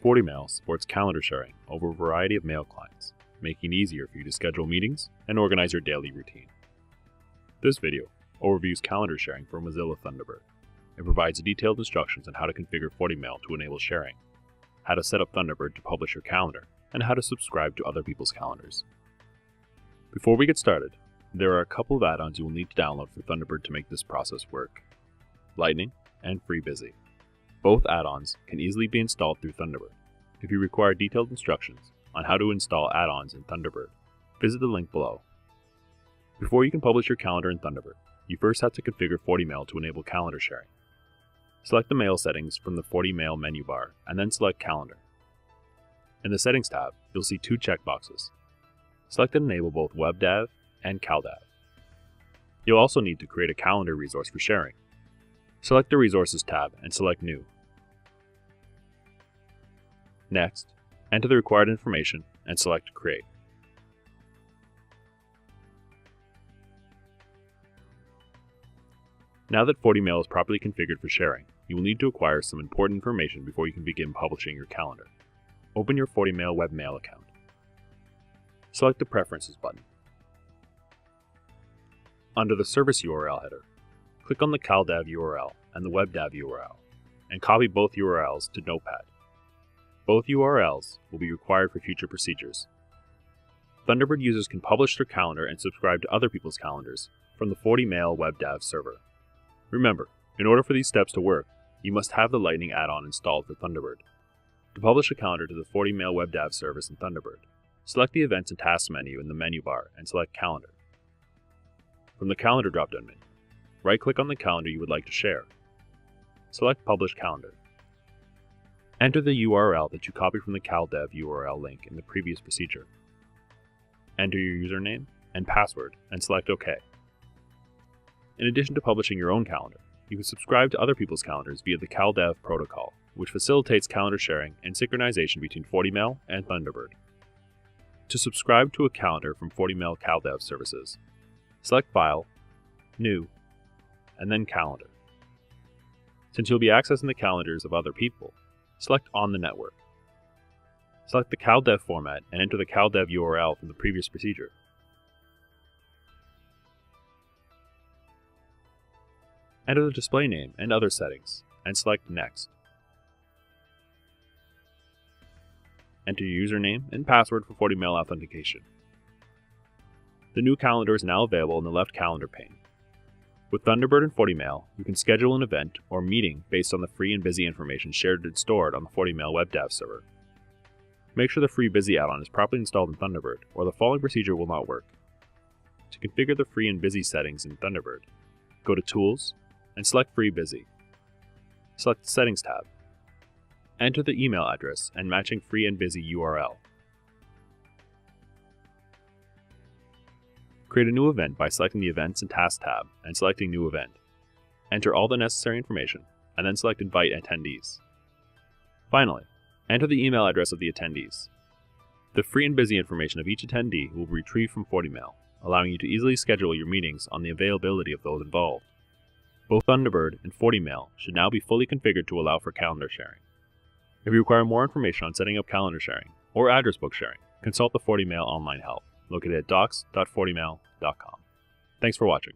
FortiMail supports calendar sharing over a variety of mail clients, making it easier for you to schedule meetings and organize your daily routine. This video overviews calendar sharing for Mozilla Thunderbird. It provides detailed instructions on how to configure FortiMail to enable sharing, how to set up Thunderbird to publish your calendar, and how to subscribe to other people's calendars. Before we get started, there are a couple of add-ons you will need to download for Thunderbird to make this process work: Lightning and FreeBusy. Both add-ons can easily be installed through Thunderbird. If you require detailed instructions on how to install add-ons in Thunderbird, visit the link below. Before you can publish your calendar in Thunderbird, you first have to configure FortiMail to enable calendar sharing. Select the mail settings from the FortiMail menu bar and then select Calendar. In the Settings tab, you'll see two checkboxes. Select and enable both Webdav and CalDAV. You'll also need to create a calendar resource for sharing. Select the Resources tab and select New. Next, enter the required information and select Create. Now that FortiMail is properly configured for sharing, you will need to acquire some important information before you can begin publishing your calendar. Open your FortiMail webmail account. Select the Preferences button. Under the service URL header, click on the CalDAV URL and the Webdav URL, and copy both URLs to Notepad. Both URLs will be required for future procedures. Thunderbird users can publish their calendar and subscribe to other people's calendars from the FortiMail Webdav server. Remember, in order for these steps to work, you must have the Lightning add-on installed for Thunderbird. To publish a calendar to the FortiMail Webdav service in Thunderbird, select the Events and Tasks menu in the menu bar and select Calendar. From the Calendar drop-down menu, right-click on the calendar you would like to share. Select Publish Calendar. Enter the URL that you copied from the CalDAV URL link in the previous procedure. Enter your username and password and select OK. In addition to publishing your own calendar, you can subscribe to other people's calendars via the CalDAV protocol, which facilitates calendar sharing and synchronization between FortiMail and Thunderbird. To subscribe to a calendar from FortiMail CalDAV services, select File, New, and then Calendar. Since you'll be accessing the calendars of other people, select On the Network. Select the CalDAV format and enter the CalDAV URL from the previous procedure. Enter the display name and other settings, and select Next. Enter your username and password for FortiMail authentication. The new calendar is now available in the left calendar pane. With Thunderbird and FortiMail, you can schedule an event or meeting based on the free and busy information shared and stored on the FortiMail Webdav server. Make sure the FreeBusy add-on is properly installed in Thunderbird, or the following procedure will not work. To configure the free and busy settings in Thunderbird, go to Tools and select FreeBusy. Select the Settings tab. Enter the email address and matching free and busy URL. Create a new event by selecting the Events and Tasks tab and selecting New Event. Enter all the necessary information and then select Invite Attendees. Finally, enter the email address of the attendees. The free and busy information of each attendee will be retrieved from FortiMail, allowing you to easily schedule your meetings on the availability of those involved. Both Thunderbird and FortiMail should now be fully configured to allow for calendar sharing. If you require more information on setting up calendar sharing or address book sharing, consult the FortiMail online help located at docs.fortimail.com. Thanks for watching.